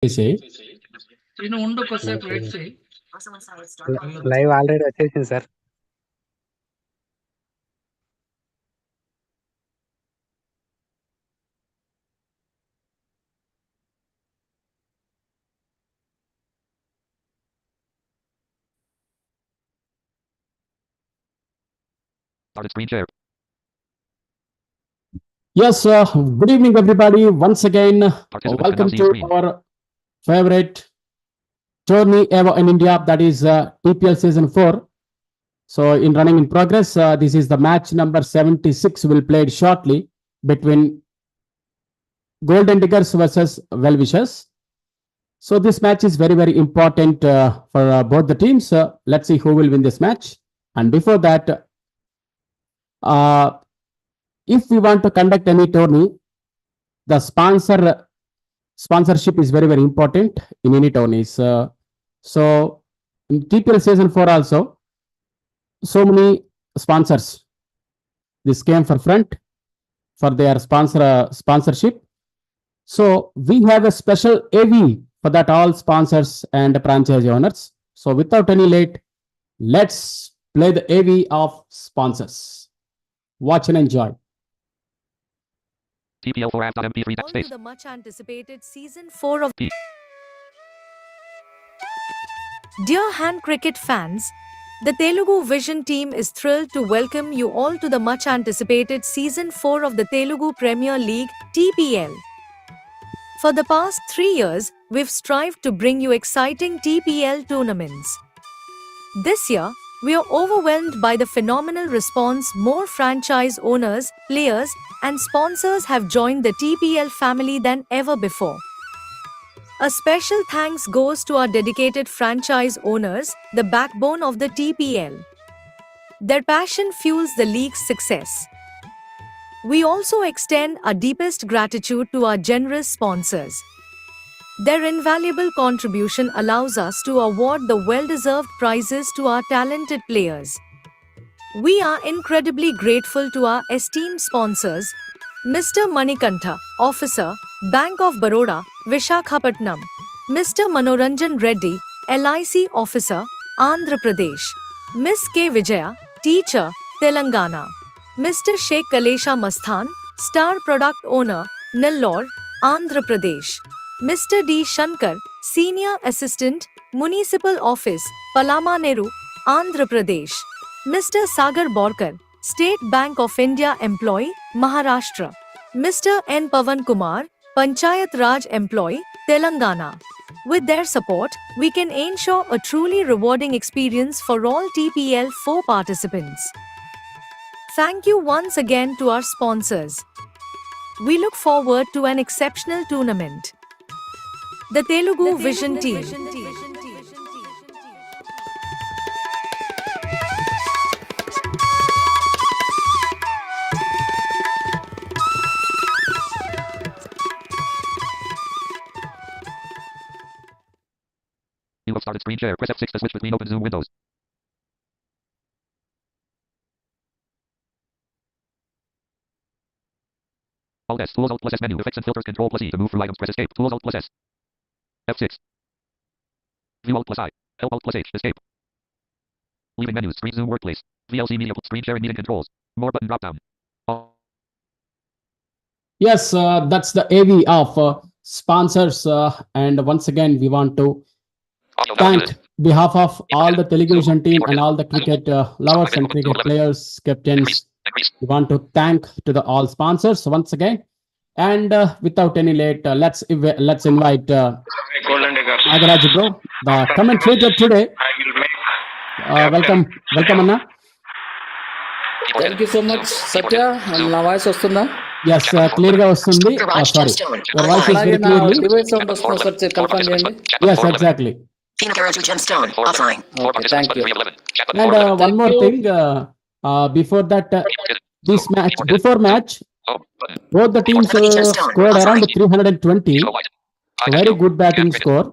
చేసేయి. నువ్వు ఉండు కొద్దిసేపు వెయిట్ చేయి. లైవ్ ఆల్రెడీ వచ్చేసింది sir. Started screen share. Yes, good evening, everybody. Once again, Participants welcome can now see to screen. our favorite tourney ever in India, that is TPL Season 4. So, in running in progress, this is the match number 76 will played shortly between Golden Diggers versus Well-Wishers. So, this match is very, very important for both the teams. Let's see who will win this match. And before that, if we want to conduct any tourney, the sponsorship is very, very important in any tourneys. So in TPL Season 4 also, so many sponsors. This came for front for their sponsorship. So we have a special AV for that all sponsors and franchise owners. So without any late, let's play the AV of sponsors. Watch and enjoy. TPL4 app.mp3 On to backspace. the much anticipated season 4 of P. Dear hand cricket fans, the Telugu Vision team is thrilled to welcome you all to the much anticipated season 4 of the Telugu Premier League TPL. For the past 3 years, we've strived to bring you exciting TPL tournaments. This year, we are overwhelmed by the phenomenal response. More franchise owners, players, and sponsors have joined the TPL family than ever before. A special thanks goes to our dedicated franchise owners, the backbone of the TPL. Their passion fuels the league's success. We also extend our deepest gratitude to our generous sponsors. Their invaluable contribution allows us to award the well-deserved prizes to our talented players. We are incredibly grateful to our esteemed sponsors, Mr. Manikantha, Officer, Bank of Baroda, Vishakhapatnam; Mr. Manoranjan Reddy, LIC Officer, Andhra Pradesh; Ms. K. Vijaya, Teacher, Telangana; Mr. Sheikh Kalesha Masthan, Star Product Owner, Nellore, Andhra Pradesh; Mr. D. Shankar, Senior Assistant, Municipal Office, Palamaneru, Andhra Pradesh; Mr. Sagar Borkar, State Bank of India Employee, Maharashtra; Mr. N. Pavan Kumar, Panchayat Raj Employee, Telangana. With their support, we can ensure a truly rewarding experience for all TPL 4 participants. Thank you once again to our sponsors. We look forward to an exceptional tournament. The Telugu Vision team. You have started screen share. Press F6 to switch between open Zoom windows. Alt S. Tools Alt plus S menu. Effects and filters. Control plus E to move through items. Press Escape. Tools Alt plus S. F6. View Alt plus I. Help Alt plus H. Escape. Leaving menus. Screen Zoom Workplace. VLC Media. Screen sharing meeting controls. More button drop down. Yes, that's the AV of sponsors. And once again, we want to thank behalf of all the television team and all the cricket lovers and cricket players, captains. We want to thank to the all sponsors once again. And without any late, let's invite Golden Diggers. Nagaraj bro, the commentator today. I will make Welcome Anna. Thank you so much Satya. నా voice వస్తుందా? Yes, clear గా వస్తుంది. Sorry, your voice is అలాగే very నా clearly. Device sound వస్తుందా sir? Confirm చేయండి. Yes, exactly. Phoenix gemstone offline. Okay, thank you. And one more thing, before that, before match, both the teams scored around 320. Very good batting score.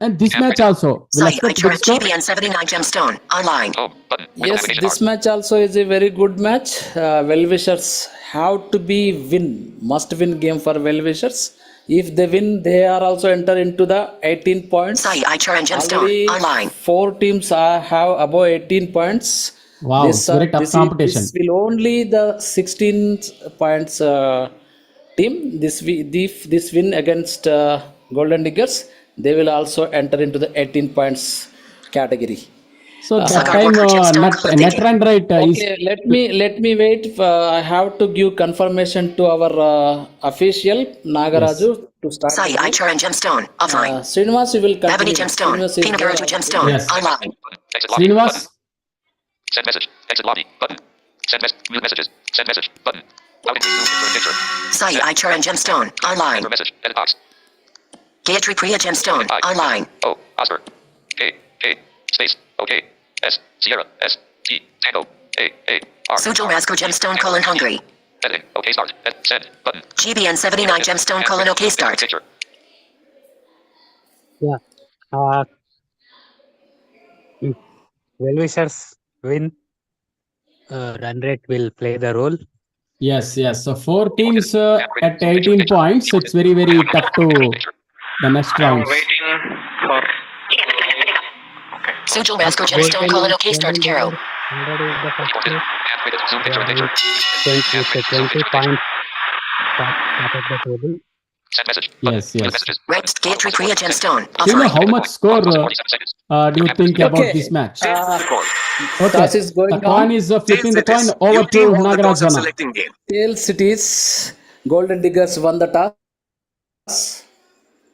And this match also will Site expect big score. GBN 79 gemstone online. Yes, this match also is a very good match. Well-wishers have to be must win game for well-wishers. If they win, they are also enter into the 18 points. Sai Ichar and Gemstone Already online. 4 teams have above 18 points. Wow, it's very tough competition. This will only the 16 points team. If this win against Golden Diggers, they will also enter into the 18 points category. So that Sagar time Borkar, Gemstone, net run rate is Okay, let me wait. I have to give confirmation to our official Nagaraju to start. Sai Ichar and Gemstone offline. Srinivas, you will Avani continue. Gemstone. Srinivas is Pinagaraju there. Gemstone Yes. online. Exit lobby. Srinivas. Button. Send message. Exit lobby. Button. Send mute messages. Send message. Button. Outing. Zoom picture. Sai Ichar and Gemstone online. Enter message. Edit box. Gayatri Priya Gemstone online. O. Oscar. K. K. Space. OK. S. Sierra. S. T. Tango. A. A. R. Sujal Rasko Gemstone Hungary. Editing. OK start. Send. Button. GBN 79 Gemstone OK start. Picture. Yeah. Uh, if well-wishers win, run rate will play the role. yes. So 4 teams at 18 points. So it's very tough to the next I'm rounds. waiting for. Sujal Rasko Gemstone OK start Karo. Already in the first place. And with it. Zoom picture. Picture. 20 points top of the table. Send message. Button. Yes. Mute messages. Next Gayatri Priya Gemstone Do you know offline. how much score 47 seconds. do you think about Okay. this match? Okay, Toss is going the coin on. is flipping the coin over to Nagarajana. Tail Cities, Golden Diggers won the toss.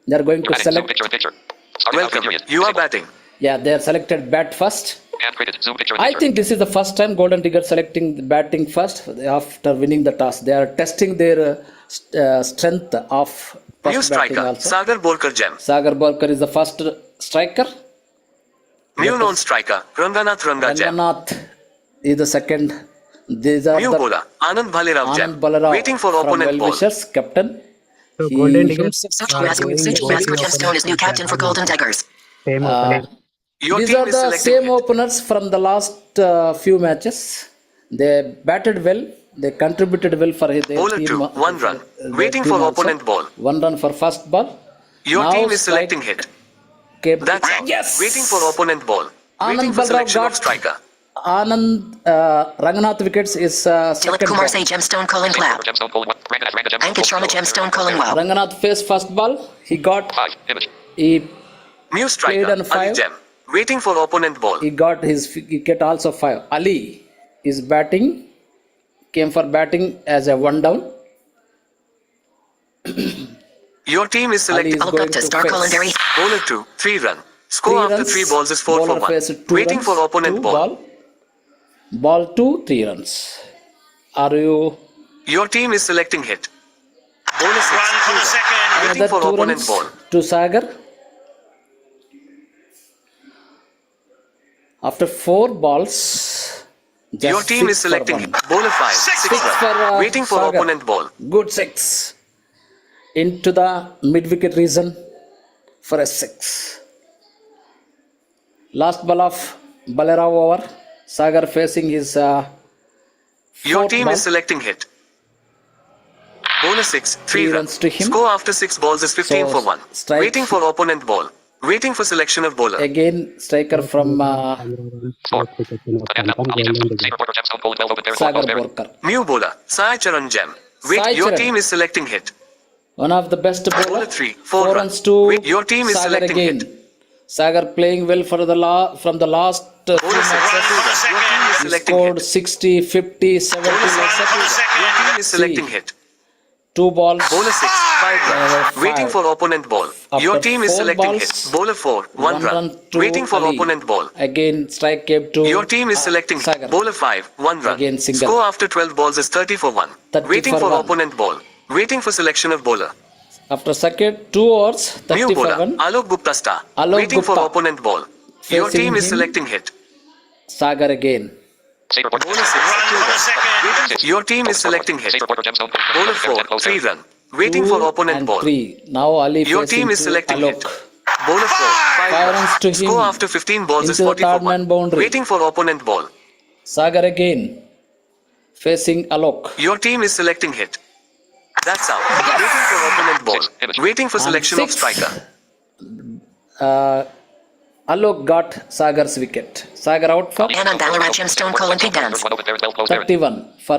They are going to Adding. Zoom select. picture. Starting out period. You are Disabled. batting. Yeah, they are selected bat first. And created. Zoom picture. I think this is the first time Golden Diggers selecting batting first after winning the toss. They are testing their strength of New first batting striker, also. Sagar Borkar Gem. Sagar Borkar is the first striker. New known striker, Ranganath Ranga Gem. Ranganath is the second. These are New the bowler, Anand Bhalirav Gem. Anand Balarao Waiting for from opponent ball. well-wishers, captain. So He Golden Diggers Sujal Rasko Gemstone is new captain for Golden Diggers. same opponent. Your These team are is the selecting same hit. openers from the last few matches. They batted well. They contributed well for their Bowler team. 2, 1 run. their Waiting team for also. opponent ball. 1 run for first ball. Your Now team is strike selecting hit. kept- That's out. Yes. Waiting for opponent ball. Anand Waiting for Balarao selection of got- striker. Anand Ranganath wickets is Dilip second Kumar ball. Say Gemstone Clap. Gemstone colon 1. Ranga Gemstone. Ankit Sharma Gemstone Wow. Ranganath faced first ball. He got 5. Image. he New striker, Played on Ali 5. Gem. Waiting for opponent ball. he got his wicket also 5. Ali is batting. Came for batting as a 1 down. Your team is Ali selecting is going Gupta to Star face. Colindary. bowler 2, 3 run. Score 3 after runs. 3 balls is 4 for Bowler 1. faced 2 Waiting runs, for opponent 2 ball. Ball 2, 3 runs. Are you Your team is selecting hit. Bowler 6, 2 run. Waiting another for 2 opponent runs ball. to Sagar? After 4 balls, just Your team 6 is selecting for hit. 1. Bowler 5, 6 Six for, run. Waiting for Sagar. opponent ball. Good 6 into the mid wicket region for a 6. Last ball of Balarao over. Sagar facing his Your fourth team ball. is selecting hit. Bowler 6, 3 Three run. runs to him. Score after 6 balls is 15 So, for 1. strike. Waiting for opponent ball. Waiting for selection of bowler. Again, striker from Score. Again, Ali Gemstone. Saber Borkar Gemstone colon 12 open pair. Sagar Close pair. Borkar. New bowler, Sai Charan Gem. Wait, Sai your Charan. team is selecting hit. One of the best Bowler bowler. 3, 4 4 run. runs to Wait, your team is Sagar selecting again. hit. Sagar playing well for the from the last few Bowler 6, 2 matches. run. Your team is He selecting scored hit. 60, 50, 70 like that. Your team is selecting See. hit. 2 balls. Bowler 6, 5 runs. Five. Waiting for opponent ball. After Your team is 4 selecting balls, hit. Bowler 4, 1 run. to Waiting for Ali. opponent ball. Again, strike came to Your team is selecting Sagar. bowler 5, 1 run. Again, single. Score after 12 balls is 30 for 1. 30 Waiting for for 1. opponent ball. Waiting for selection of bowler. After second 2 overs, New 30 for bowler 1. Alok Gupta star. Alok Waiting for Gupta. opponent ball. Your Facing team is him. selecting hit. Sagar again. Saber Borkar. Bowler 6, 2 run. Your team is selecting hit. Saber Borkar Gemstone. Bowler 4, 3 run. Waiting 2 for opponent and ball. 3. Now Ali Your facing team is to selecting Alok. hit. Bowler 4, 5 5 runs to him. Score after 15 balls is Into the 40 for third man 1. boundary. Waiting for opponent ball. Sagar again. Facing Alok. Your team is selecting hit. That's out. Waiting for opponent ball. Waiting for And selection of six. striker. Alok got Sagar's wicket. Sagar out for And on Ballarat Gemstone Colin Pig Dance. 31 for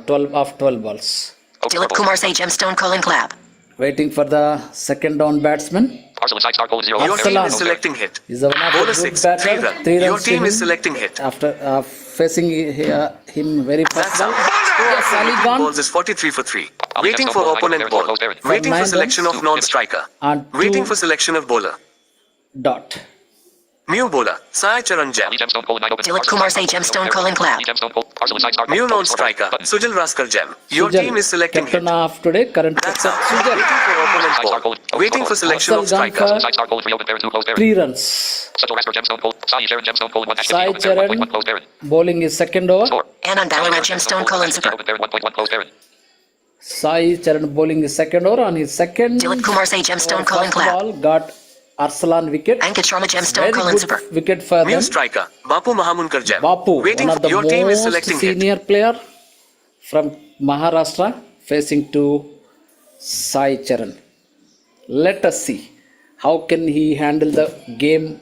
12 of 12 balls. Dilip Kumar Say Gemstone Colin Clap. Waiting for the second down batsman. Arsenal side star goal 0. Your team Arsalan. is selecting hit. Is one of Bowler the 6, good 3 batter. run. 3 Your runs to team is him selecting hit. after facing him very fast That's ball. out. Score Yes, after Ali 18 gone. balls is 43 for 3. Waiting for opponent ball. Waiting for 9 selection runs. of non-striker. And Waiting 2 for selection of bowler. dot. New bowler. Sai Charan Jam. Dilip Kumar Say Gemstone Colin Clap. New non-striker. Sujal Raskar Jam. Your Sujal, team is selecting captain hit. of today, current That's captain out. Sujal. Waiting for opponent ball. Waiting for selection of Arsalan striker. for 3 runs. Sai Charan bowling his second over. And on Ballarat Gemstone Colin Super. Sai Charan bowling his second over on his second Dilip Kumar Say Gemstone Colin first Clap. ball got Arsalan wicket. Ankit Sharma Gemstone Very Colin good Super. wicket for New them. striker. Bapu Mahamunkar Jam. Bapu, Waiting one of the your team is most selecting hit. senior player from Maharashtra, facing to Sai Charan. Let us see how can he handle the game.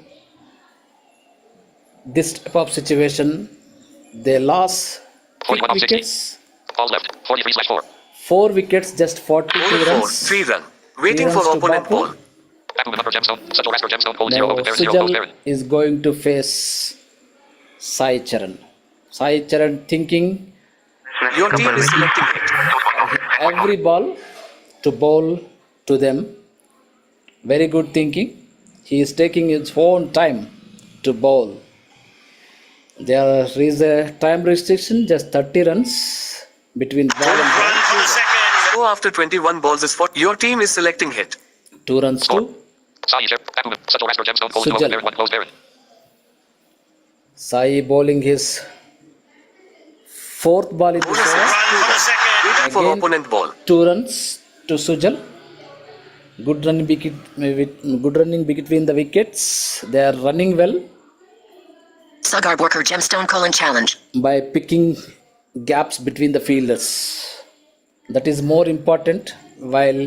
This type of situation, they lost 41 of 60. wickets. Ball left. 43/4. 4 wickets, just 42 Bowler 4, runs. 3 run. Waiting Three for runs to opponent Bapu. ball. Now Sujal is going to face Sai Charan. Sai Charan thinking Your team is selecting hit. every ball to bowl to them. Very good thinking. He is taking his own time to bowl. There is a time restriction, just 30 runs between ball and ball. Run from second. Score after 21 balls is 40. Your team is selecting hit. 2 runs to Sujal. Sai bowling his 4th ball in Bowler this 6, over. 2 run. Waiting for Again. opponent ball. 2 runs to Sujal. Good running between the wickets. They are running well Sagar Borker Gemstone Colin Challenge. by picking gaps between the fielders. That is more important while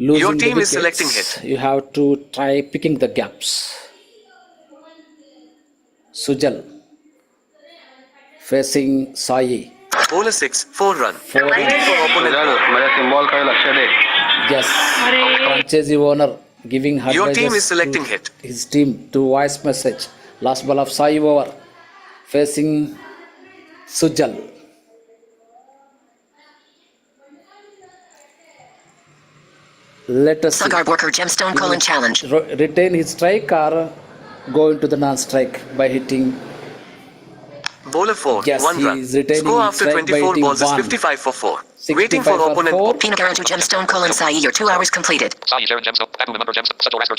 losing Your the team is wickets. selecting hit. You have to try picking the gaps. Sujal facing Sai. Bowler 6, 4 run. 4 Waiting for opponent ball. Yes, franchisee owner giving Your team advices is selecting to hit. his team to voice message. Last ball of Sai over facing Sujal. Let us see. Sagar Borker Gemstone Colin Challenge. Retain his strike or go into the non-strike by hitting. Bowler 4, Yes, 1 he run. is retaining Score his after strike by 24 hitting balls is 1. 55 for 4. 65 Waiting for for opponent 4. ball. Pinagaraju Gemstone Colin Sai. Your 2 hours completed.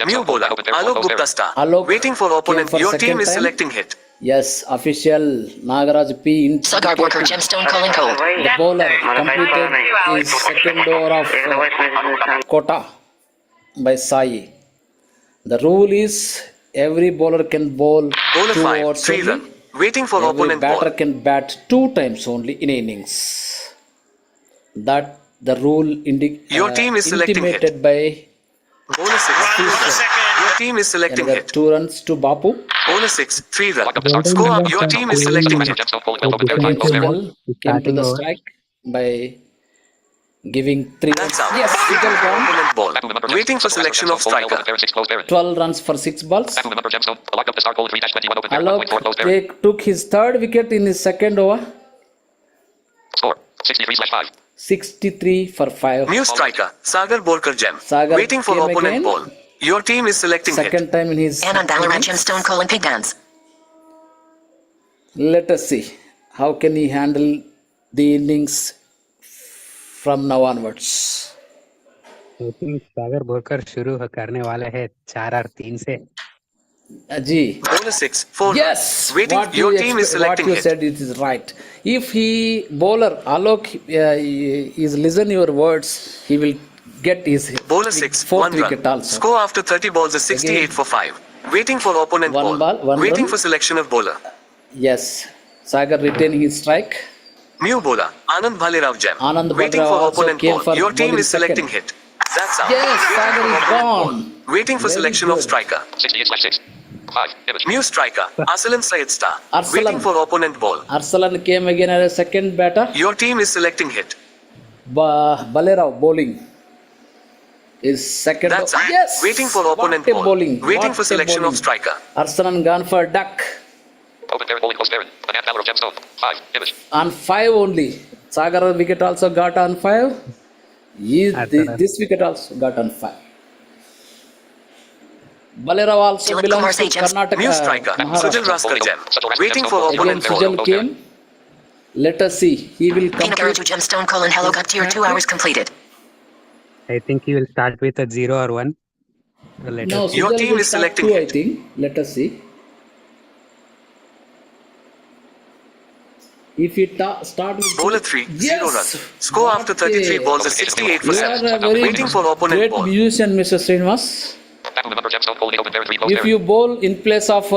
New bowler. Alok Gupta star. Alok Waiting for opponent. came for Your team second is time. selecting hit. Yes, official Nagaraj P. Sagar Borker Gemstone Colin Cold. The bowler completed his second over of quota by Sai. The rule is every bowler can bowl Bowler 2 5, overs 3 only. run. Waiting for Every opponent batter ball. can bat 2 times only in innings. That the rule Your team is selecting hit. intimated by Bowler 6. Your team is selecting another hit. 2 runs to Bapu. Bowler 6, 3 run. Score up. Your team is selecting hit. Sujal came to Starting the over. strike by giving 3 runs. That's out. Yes, Waiting Sujal for gone. opponent ball. Waiting for selection of striker. 12 runs for 6 balls. Alok took his 3rd wicket in his second over. Score 63/5. 63 for 5. New striker. Sagar Borkar Gem. Sagar Waiting for came opponent again. ball. Your team is selecting hit. Second time in his And on Ballarat innings. Gemstone Colin Pig Dance. Let us see how can he handle the innings from now onwards. I think Sagar Borkar शुरू करने वाले हैं 4 और 3 से. Ji. Bowler 6, 4 Yes, waiting. what Your you team is what selecting you hit. said it is right. If he bowler Alok is listen your words, he will get his Bowler 6, 4th 1 wicket run. also. Score after 30 balls is 68 Again. for 5. Waiting for opponent One ball. ball, one Waiting run. for selection of bowler. Yes, Sagar retaining his strike. New bowler, Anand Bhalerav Gem. Anand Waiting Bhalerav for also opponent came ball. for Your team bowling is selecting second. hit. That's out. Yes, Waiting Sagar for is opponent ball. gone. Waiting for Very selection of good. striker. 68/6. 5. Image. New striker, Arsalan Syed Star. Arsalan. Waiting for opponent ball. Arsalan came again as a second batter. Your team is selecting hit. Bhalerav bowling is second. That's out. Yes. Waiting for opponent What a ball. bowling. Waiting What for a selection bowling. of striker. Arsalan gone for duck. Open parent bowling close parent. Anand Bhalerav Gemstone. 5. Image. On 5 only. Sagar wicket also got on 5. This wicket also got on 5. Bhalerav also Dilip belongs Kumar to Sejams. Karnataka. New striker, Sujal Maharashtra. Raskar Gem. Waiting for Again opponent ball. Sujal came. Let us see. He will complete. Pinakaraju Gemstone Hello got tier 2 hours completed. I think he will start with a 0 or 1. Let No, us Your Sujal team will is start selecting 2, I hit. think. Let us see. If he start with Bowler 3, 0 Yes! runs. Score after 33 balls is 68 for You are 7. a very Waiting for opponent great ball. musician, Mr. Srinivas. Back remember Gemstone bowling open parent 3 close If parent. you bowl in place of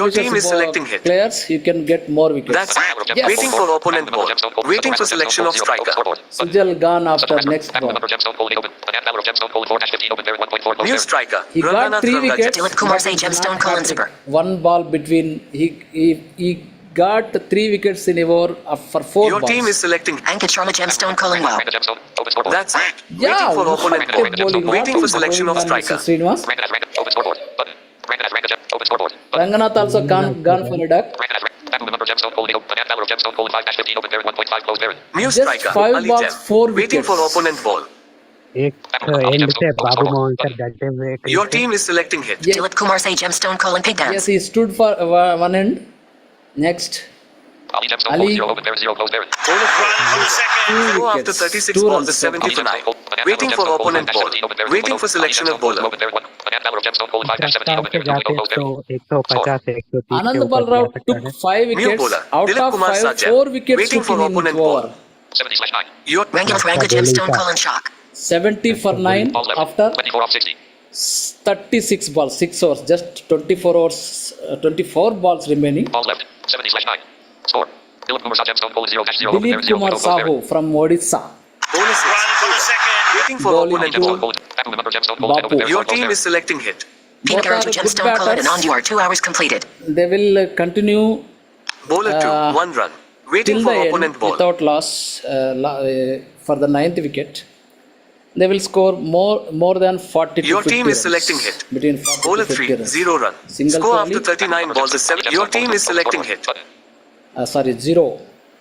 Your team is selecting hit. players, you can get more wickets. That's Yes. waiting for opponent ball. Waiting for selection of striker. Sujal gone after next ball. Remember Gemstone bowling open. Anand Bhalerav Gemstone bowling 4-15 open parent 1.4 close New parent. striker, He got Ranganath 3 Rangarajan. wickets. Dilip Kumar but Say it's Gemstone not Colin hat-trick. Zipper. One ball between he got 3 wickets in a over for 4 Your balls. team is selecting. Ankit Sharma Gemstone Wow. Rank the Gemstone. Open scoreboard. That's it. Yeah, Waiting for what opponent a ball. bowling. Waiting What for a selection of bowling man, striker. Mr. Srinivas. Rank as rank. Open scoreboard. Button. Rank as rank. Open scoreboard. Button. Ranganath also gone for a duck. Rank as rank. Back remember Gemstone bowling open. Anand Bhalerav Gemstone bowling 5-15 open parent 1.5 close parent. New Just striker, 5 Ali balls, Gem. 4 Waiting for wickets. opponent ball. एक and पे बाबू Mohan sir गड्ढे में Your team is selecting hit. Yes. Dilip Kumar Say Gemstone Pig Yes, Dance. he stood for one end. Next, Ali Gemstone Ali. bowling 0 open parent 0 close parent. Bowler Run from second. 2 Score after wickets. 36 2 balls runs. is 70 for 9. Waiting for opponent ball. Waiting for selection of bowler. रफ्तार से जाते हैं तो 150 से 130 के Anand ऊपर जा Balrao सकता took है 5 New wickets. bowler, Out Dilip of Kumar 5, Sajjan. 4 wickets Waiting took for in each opponent over. ball. 70/9. Your Ranking अच्छा Ranka bowling Gemstone का Shock. 70 for 9 Balls left. after 24 off 60. 36 balls, 6 overs, just 24 overs, 24 balls remaining. Balls left. 70/9. Score. Dilip Kumar Gemstone bowling 0-0 open Dilip parent 0 Kumar close parent. Sahu from Odisha. Bonus Run from second. waiting for Bowling opponent to- ball. Back remember Gemstone bowling Bapu. open parent Your 1 close team parent. is selecting hit. Both are Pinakaraju good Gemstone batters. and on you are 2 hours completed. They will continue Bowler 2, 1 run. Waiting till for the opponent end ball. without loss for the 9th wicket. They will score more than 40 to Your 50 team is runs. selecting hit. Between 40 Bowler to 50 3, runs. 0 run. Single Score only. after 39 balls is 7. Your team is selecting hit. Sorry, 0.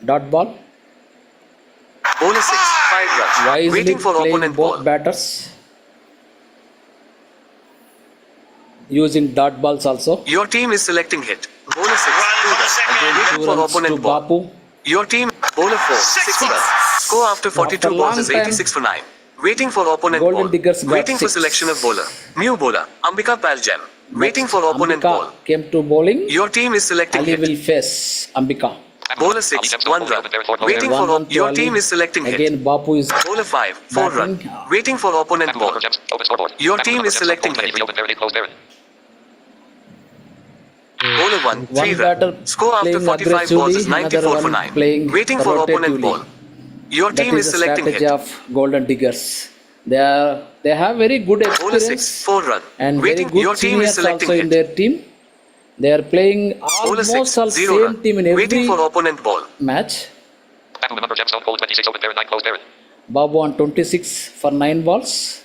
Dot ball. Bowler 6, 5 runs. Wisely Waiting for playing opponent both ball. batters. Using dot balls also. Your team is selecting hit. Bowler 6, 2 runs. Again, Waiting 2 for runs to opponent ball. Bapu. Your team, bowler 4, 6 runs. Score after 42 After balls long is time, 86 for 9. Waiting for opponent Golden ball. Diggers got Waiting for 6. selection of bowler. New bowler, Ambika Paljam. Waiting for opponent Ambika ball. came to bowling. Your team is selecting Ali hit. will face Ambika. Bowler 6, 1 run. Waiting for 1 to your Ali. team is selecting hit. Again, Bapu is Bowler 5, 4 run. batting. Waiting for opponent ball. Open scoreboard. Your Back team remember is Gemstone selecting bowling hit. 23 open parent 8 close parent. Bowler 1, 3 One batter run. Score after playing 45 balls is aggressively, 94 another for one 9. playing Waiting for opponent rotatively. ball. Your That team is is the selecting strategy hit. of Golden Diggers. They have very good Bowler experience 6, 4 run. and Waiting. very Your good team is seniors selecting also in hit. their team. They are playing Bowler 6, almost all 0 same run. team in every Waiting for opponent ball. match. Back remember Gemstone bowling 26 open parent 9 close parent. Babu on 26 for 9 balls.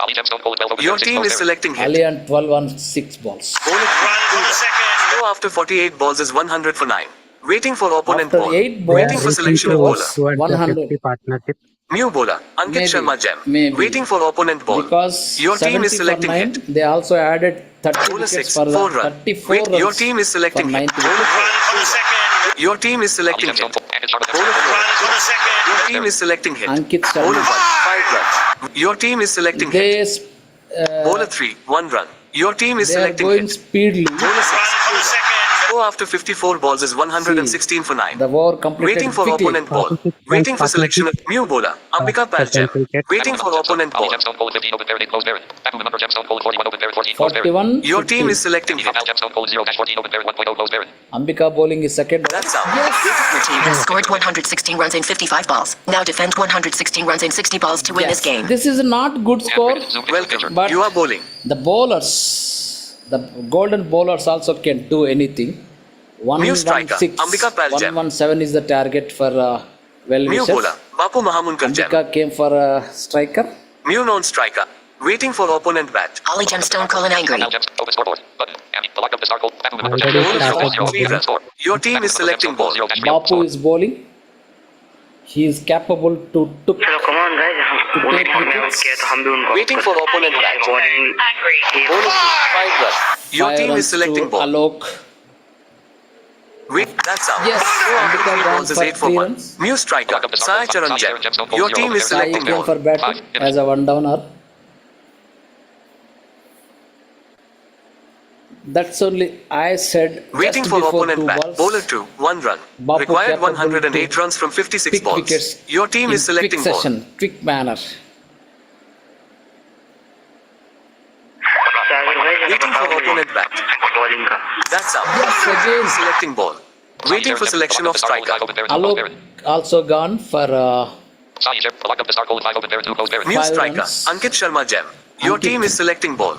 Ali Gemstone bowling 12 open Your parent 6 team close is parent. selecting hit. Ali on 12 on 6 balls. Bowler Run from second. Score after 48 balls is 100 for 9. Waiting for opponent After ball. 8 balls, Waiting for selection of bowler. 150 partnership. New bowler, Ankit Maybe, Sharma Jam. maybe. Waiting for opponent ball. because Your team 70 is selecting for 9, hit. they also added 30 Bowler wickets 6, for the 4 run. 34 Wait, runs your team is selecting for hit. 9th Bowler wicket. Run from second. Your team is Ali selecting Gemstone hit. and Sharma Bowler Run from second. Your team is selecting hit. Ankit Bowler Sharma. 1, 5 runs. Your team is selecting hit. They Bowler 3, 1 run. Your team is are selecting going hit. speedily. Bowler 6, Run from second. Score after 54 balls is 116 for 9. The over completed Waiting for quickly. opponent ball. 46 Waiting for points selection of new bowler. Ambika Palgem. cricket. Waiting for opponent ball. Gemstone Gold 15 open parent closed parent. Baku member Gemstone Gold 41 open parent 14 closed parent. 41. Your team 50. is selecting hit. Gemstone Gold 0-14 open parent 1.0 closed parent. Ambika bowling is second. That's out. Your team has scored 116 runs in 55 balls. Now defend 116 runs in 60 balls to win this game. This is not good score, Welcome. but You are bowling. the bowlers, the golden bowlers also can do anything. New striker, 116, Ambika Palgem. 117 is the target for well New wishes. bowler. Bapu Mahamunkar Gem. Ambika came for a striker. New non-striker. Waiting for opponent bat. Ali Gemstone Colin angry. Now Gemstone open scoreboard. Button. Andy, the lock of the star gold. Baku member Already Gemstone started 3 runs. Your team is selecting ball. Bapu is bowling. He is capable to took चलो come on guys to वो take हमने wickets. किया तो हम भी उनको Waiting for opponent bat. bowling Bonus 5 runs. Your 5 team is runs selecting to ball. Alok. Wait, that's out. Yes, Score after Ambika 3 gone balls is for 8 for 3 1. runs. New striker. Sai Charan Gem. Your team is Sai selecting came ball. for batting as a one downer. That's only I said. Waiting just for before opponent two bat. balls, Bowler 2, 1 run. Bapu Required capable 108 to runs from 56 pick balls. wickets Your team in is selecting quick ball. session, quick manner. सागर भाई Waiting for opponent bat. bowling का That's out. Yes, again. Selecting ball. Waiting for selection of striker. Alok also gone for Sai Gem, the lock of the star gold 5 open parent 2 closed parent. New 5 striker. runs. Ankit Sharma Gem. Your Ankit. team is selecting ball.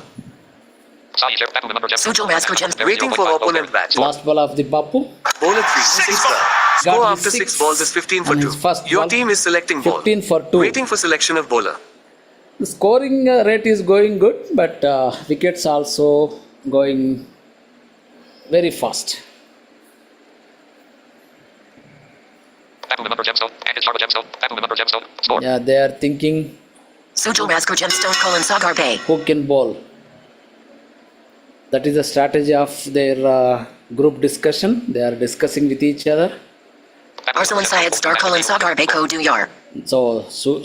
Sai Gem, Baku member Gemstone. Sujal Masker Gems. Waiting for opponent bat. last ball of the Bapu. Bowler 3, 6 runs. Score Got after his 6 six balls is 15 for on 2. his first Your ball. team is selecting ball. 15 for 2. Waiting for selection of bowler. The scoring rate is going good, but wickets also going very fast. Baku member Gemstone. Ankit Sharma Gemstone. Baku member Gemstone. Score. Yeah, they are thinking Sujal Masker Gemstone Colin Sagar Bay. who can bowl. That is the strategy of their group discussion. They are discussing with each other. Arsalan Syed Star Colin Sagar Bay Ko Duyar. So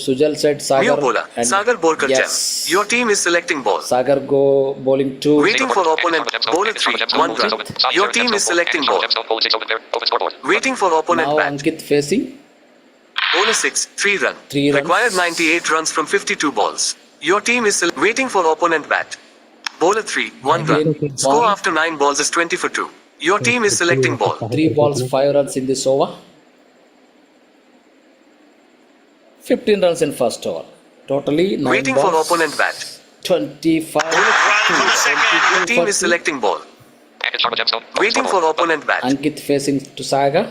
Sujal said Sagar. New bowler. and Sagar Borkar yes, Gem. Your team is selecting ball. Sagar go bowling 2. Waiting for opponent. Bowler 3, 1 run. Your team is selecting ball. Waiting for opponent Now bat. Ankit facing. Bowler 6, 3 run. 3 runs. Required 98 runs from 52 balls. Your team is waiting for opponent bat. Bowler 3, 1 run. Again, Score ball. after 9 balls is 20 for 2. Your team is selecting ball. 3 balls, 5 runs in this over. 15 runs in first over. Totally 9 Waiting balls. for opponent bat. 25. Bowler 3, Run for the second. your team is selecting ball. Waiting for opponent bat. Ankit facing to Sagar.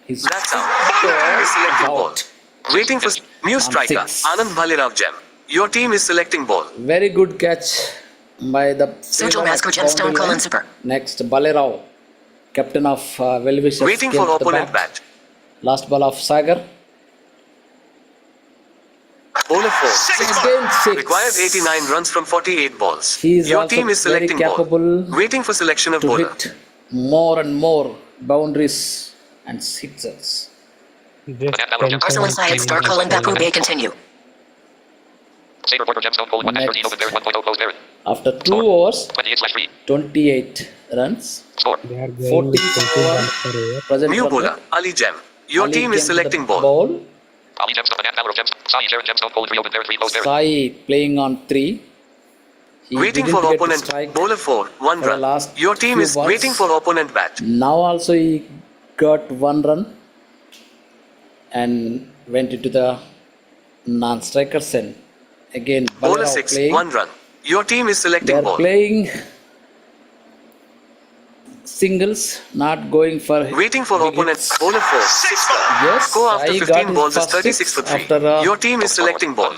He's That's out. Your team is selecting ball. out. Waiting for new striker. 6. Anand Bhalirav Gem. Your team is selecting ball. Very good catch by the Sujal Masker Gemstone boundary Colin line. Super. Next, Balerao, captain of Well-Wishers. Waiting came for to the opponent bat. Last ball of Sagar. Bowler 4, 6 Again 6. Required 89 runs from 48 balls. He is Your also team is very selecting ball. capable Waiting for selection of to bowler. hit more and more boundaries and sixes. Just 10 Arsalan Syed Star Colin Bapu Bay continue. After 2 overs, 28 runs. They are going 40 with 20 runs per over. Present New run bowler, rate. Ali Gem. Your Ali team is came to the selecting ball. Sai playing on 3. He Waiting didn't for get to opponent. strike. Bowler 4, 1 for the run. last Your team few is balls. waiting for opponent bat. Now also he got 1 run and went into the non-strikers end. Again, Bowler Balerao 6, playing. 1 run. Your team is They selecting are ball. playing singles, not going for Waiting for big opponent. hits. Bowler 4, 6 run. Yes, Score after Sai 15 got balls his is first 36 six for 3. after Your team is selecting ball.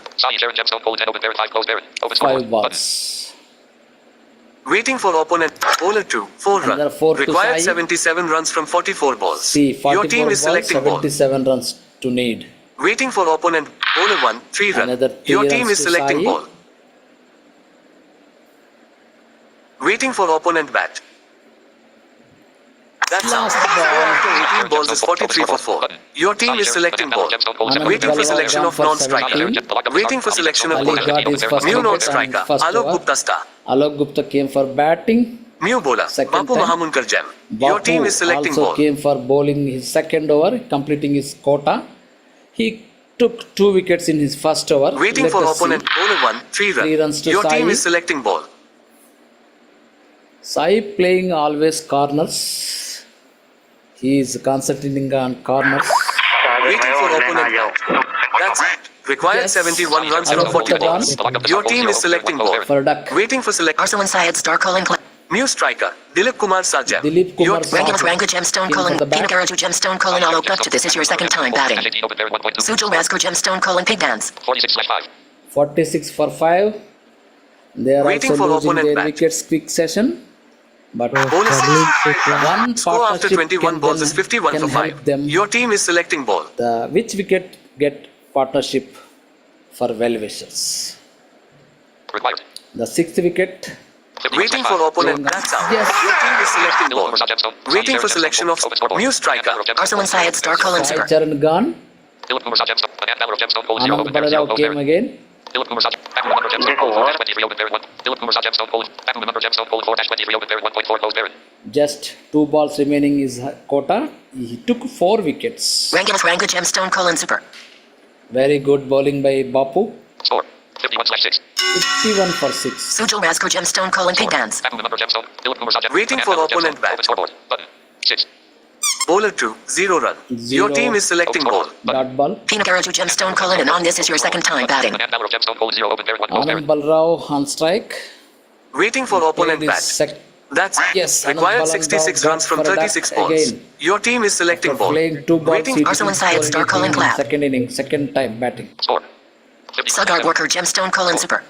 5 balls. Waiting for opponent. Bowler 2, 4 run. Another 4 to Required Sai. 77 runs from 44 balls. See, 44 Your team is balls, selecting ball. 77 runs to need. Waiting for opponent. Bowler 1, 3 run. Another 3 Your team runs is to selecting Sai. ball. Waiting for opponent bat. That's out. Last ball. After 18 balls is 43 for 4. Your team is selecting ball. Waiting for selection of non-striker. Waiting for selection of Ali bowler. got his first New wicket non-striker. and first Alok over. Gupta star. Alok Gupta came for batting. New bowler, Second Bapu time. Mahamunkar Jam. Your Bapu team is selecting also ball. came for bowling his second over, completing his quota. He took 2 wickets in his first over. Waiting Let for us opponent. see. Bowler 1, 3 run. 3 runs to Your team Sai. is selecting ball. Sai playing always corners. He is concentrating on corners. Waiting for opponent bat. That's it. Required Yes. 71 runs from Along with 40 the balls. run. Your team is selecting ball. For a duck. Waiting for select. Arsalan Syed star calling clap. New striker, Dilip Kumar Sajam. Dilip Your Kumar Rangan Sajam. Ranga Gemstone Came calling for the bat. Pinakaraju Gemstone calling Auto Gupta. This is your second time batting. Sujal Raskar Gemstone calling Pig Dance. 46/5. 46 for 5. They are Waiting also for losing opponent their bat. wickets quick session. But Bowler 6. one Score after partnership 21 balls is 51 can for help 5. them. Your team is selecting ball. Which wicket get partnership for well wishers? Required. The 6th wicket. Waiting for opponent. That's out. Yes. Your team is selecting ball. Waiting for selection of new striker. Arsalan Syed star calling Sai super. Charan gone. Anand Balarao came again. Just 2 balls remaining is quota. He took 4 wickets. Rangan Ranga Gemstone calling super. Very good bowling by Bapu. Score 51/6. 51 for 6. Sujal Raskar Gemstone calling Pig Dance. Waiting for opponent bat. Button. 6. Bowler 2, 0 run. Your Zero. team is selecting ball. Dot ball. Pinakaraju Gemstone calling and on this is your second time batting. Anand Balarao on strike. Waiting for opponent Played his bat. sec- That's Yes, required Anand 66 Balarao runs from got for a 36 duck balls. again. Your team is selecting After ball. playing 2 balls, Waiting- he Arsalan didn't Syed score star calling anything in clap. second inning, second time batting. Score. Sagar Worker Gemstone calling super.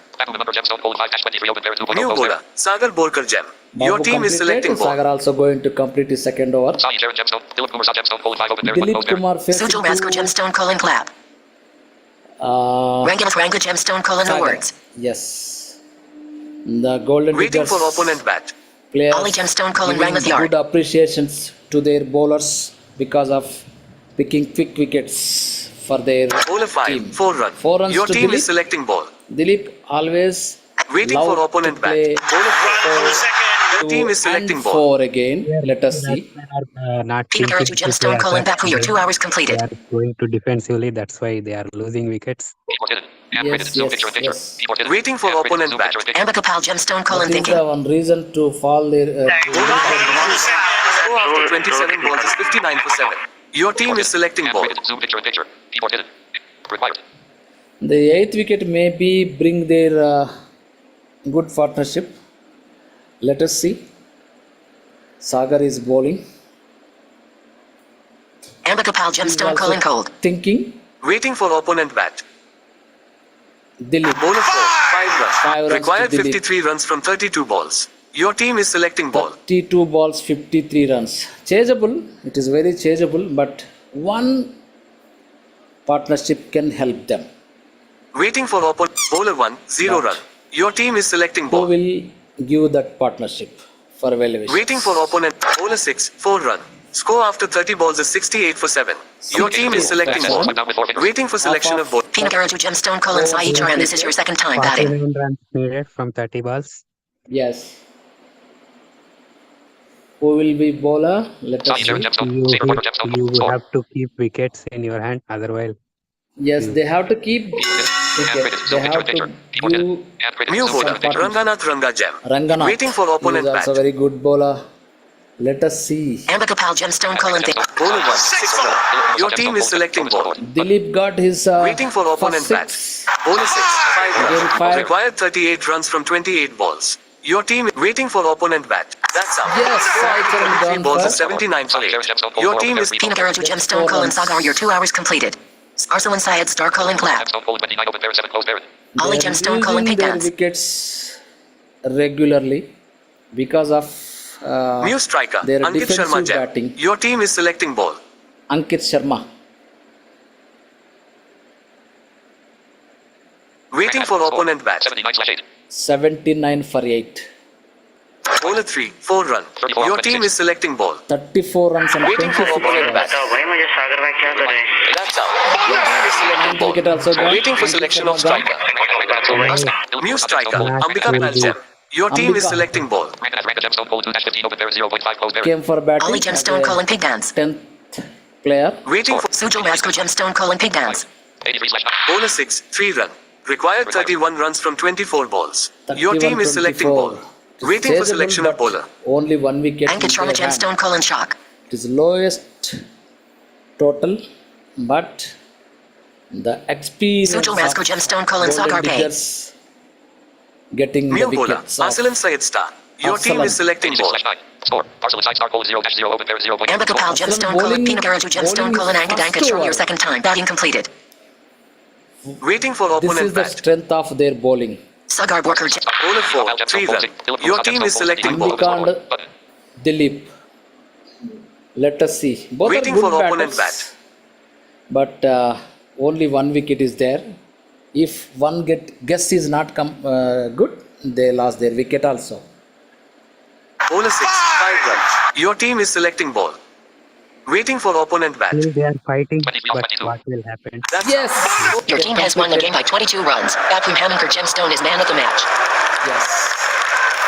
New bowler, Sagar Borkar Jam. Your Babu team is completed. selecting ball. Sagar also going to complete his second over. Dilip Kumar facing Sujal Raskar to, Gemstone calling clap. Rangan Ranga Gemstone calling no Sagar. words. Yes. The Golden Waiting Diggers for opponent bat. players Ollie Gemstone calling giving Ramath Yard. good appreciations to their bowlers because of picking quick wickets for their Bowler 5, team. 4 run. 4 runs Your to team Dilip. is selecting ball. Dilip always Waiting love for opponent to bat. play Bowler 4. Second. Your team is selecting and ball. 4 again. Let us see. Not Pinakaraju thinking to Gemstone play calling attack. back for your 2 hours They completed. are going to defensively. That's why they are losing wickets. Yes. Waiting for opponent bat. Ambikapal Gemstone calling That is thinking. the one reason to fall their. Score after 27 balls is 59 for 7. Your team is selecting ball. Zoom picture in picture. Keyboard hidden. Required. The 8th wicket maybe bring their good partnership. Let us see. Sagar is bowling. Ambikapal He is Gemstone also calling cold. thinking. Waiting for opponent bat. Dilip. Bowler 4, 5 Five runs. runs Required to Dilip. 53 runs from 32 balls. Your team is selecting ball. 32 balls, 53 runs. Chaseable. It is very chaseable, but one partnership can help them. Waiting for opponent. Bowler 1, 0 run. Your team is selecting Who ball. will give that partnership for valuation? Waiting for opponent. Bowler 6, 4 run. Score after 30 balls is 68 for 7. Your team is selecting ball. Waiting for selection of ball. Pinakaraju Gemstone calling Sai Charan. This is your second time batting. 49 runs needed from 30 balls. Yes. Who will be bowler? Let us see. You have to keep wickets in your hand. Otherwise, Yes, they have to keep wicket. They have to give New bowler, partnership. Ranganath Rangajam. Ranganath. Waiting for opponent He is also bat. very good bowler. Let us see. Ambikapal Gemstone calling thinking. Bowler 1, 6 run. Your team is selecting ball. Dilip got his Waiting for opponent bat. six. Bowler 6, 5 Again runs. five. Required 38 runs from 28 balls. Your team is waiting for opponent bat. That's out. Yes, Sai Charan 3 gone balls for is 79 for 8. Your team is Pinakaraju Gemstone calling Sagar. Your 2 hours completed. Arsalan Syed star calling clap. Ollie They are Gemstone calling losing Pig their Dance. wickets regularly because of new striker their Ankit Sharma defensive Jam. batting. Your team is selecting ball. Ankit Sharma. Waiting for opponent bat. 79 for 8. Bowler 3, 4 run. Your team is selecting ball. 34 runs and Waiting for 26 opponent runs. bat. बताओ भाई मुझे सागर भाई क्या कर रहे हैं That's out. Your team is selecting Ninth ball. wicket also gone. Waiting for Ankit selection Sharma of gone. striker. New striker Ambika Paljam. Your team is Ambika. selecting ball. Rank as rank a gemstone colon 2-15 open barrel 0.5 closed barrel. Came for batting. Ollie Gemstone as a colon pig dance. 10th player. Waiting for Sujo Masco Gemstone colon pig dance. 83/9. bowler 6, 3 run. Required 31 runs from 24 balls. Your team is selecting ball. 31-24. Waiting for Changeable, selection of but bowler. Only 1 wicket. Ankit in Sharma their hand. Gemstone colon shock. It is lowest total, but the experience Sujo Masco of Gemstone colon Golden Sakar Pay. Diggers getting the New bowler, wickets of Arsalan Syed Star. Your team Arsalan. is selecting ball. 86/9. Score. Arsenal side star colon 0-0 open barrel 0.5. Ambika Pal Gemstone colon bowling- Pinagaraju Gemstone bowling colon is Ankit first Ankit Sharma your over. second time. Batting completed. Waiting for This opponent is the bat. strength of their bowling. Sagar Borker Bowler 4, 3 run. Your team is selecting ball. Ambika and Button. Dilip. Let us see. Both Waiting are good for opponent batters, but only 1 wicket is there. If one guess is not good, they lost their wicket also. Bowler 6, 5 run. Your team is selecting ball. Waiting for opponent bat. Still they are fighting, 23 of but 22. what will happen? That's Yes. Your team has won the game by 22 runs. Bakum Hamankar Gemstone is man of the match. Yes.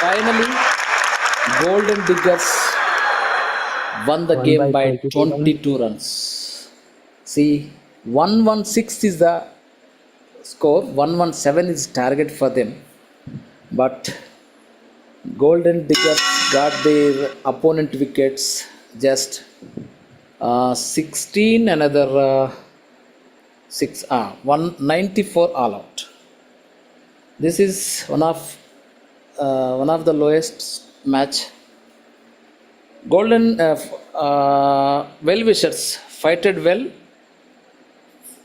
Finally, Golden Diggers won the Won game by by 22 22 runs. See, 116 is the score, 117 is target for them. But Golden Diggers got their opponent wickets just 16, another 194 all out. This is one of the lowest match. Golden well-wishers fighted well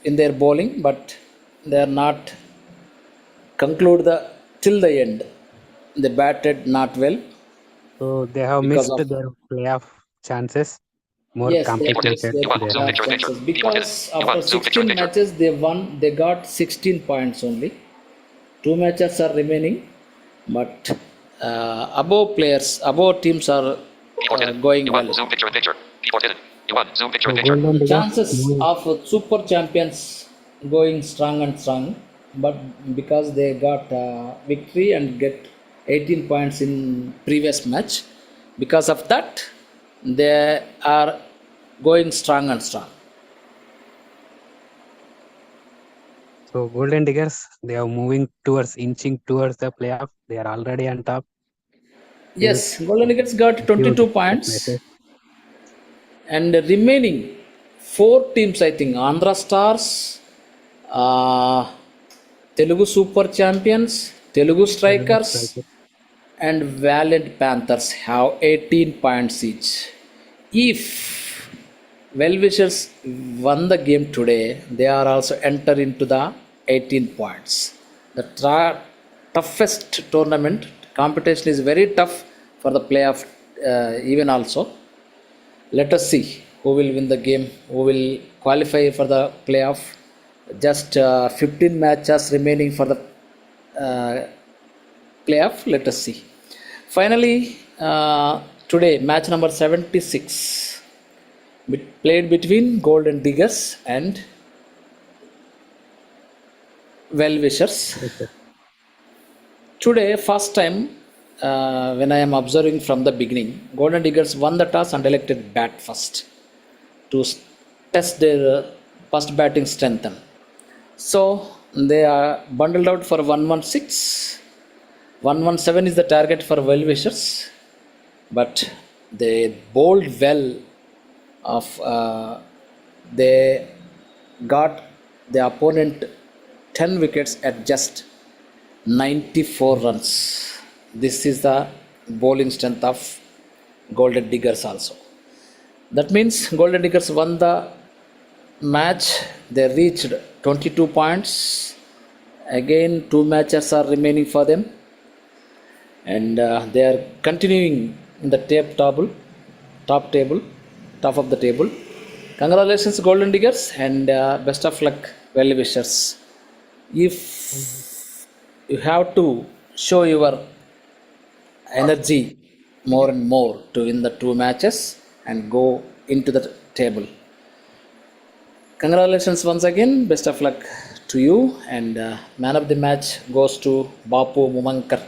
in their bowling, but they are not conclude till the end. They batted not well. So they have Because missed of- their playoff chances. More Yes, they complicated missed their You want zoom playoff picture in picture. chances You want because it. You after want zoom picture in 16 picture. matches they won. They got 16 points only. 2 matches are remaining, but above teams are Keyboard hidden. going You well. want zoom picture in picture. Keyboard hidden. You want zoom picture So in picture. Golden The Diggers chances moving of super champions going strong and strong, but because they got victory and get 18 points in previous match, because of that they are going strong and strong. So Golden Diggers, they are moving towards inching towards the playoff. They are already on top. Yes, Golden Eagles got 22 Huge points, matches. and remaining 4 teams, I think Andhra Stars, Telugu Super Champions, Telugu Strikers, and Valiant Panthers have 18 points each. If well-wishers won the game today, they are also enter into the 18 points. The toughest tournament competition is very tough for the playoff even also. Let us see who will win the game, who will qualify for the playoff. Just 15 matches remaining for the playoff. Let us see. Finally, today match number 76 played between Golden Diggers and well-wishers. Today, first time when I am observing from the beginning, Golden Diggers won the toss and elected bat first to test their first batting strength. So they are bundled out for 116. 117 is the target for well-wishers, but they bowled well. They got the opponent 10 wickets at just 94 runs. This is the bowling strength of Golden Diggers also. That means Golden Diggers won the match. They reached 22 points. Again, 2 matches are remaining for them, and they are continuing in the top of the table. Congratulations, Golden Diggers, and best of luck, well-wishers. If you have to show your energy more and more to win the 2 matches and go into the table. Congratulations once again, best of luck to you, and man of the match goes to Bapu Mumankar.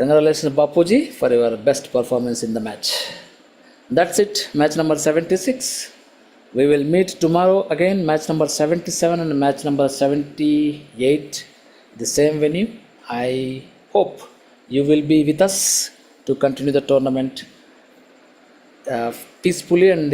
Congratulations, Bapuji, for your best performance in the match. That's it, match number 76. We will meet tomorrow again, match number 77 and match number 78, the same venue. I hope you will be with us to continue the tournament peacefully and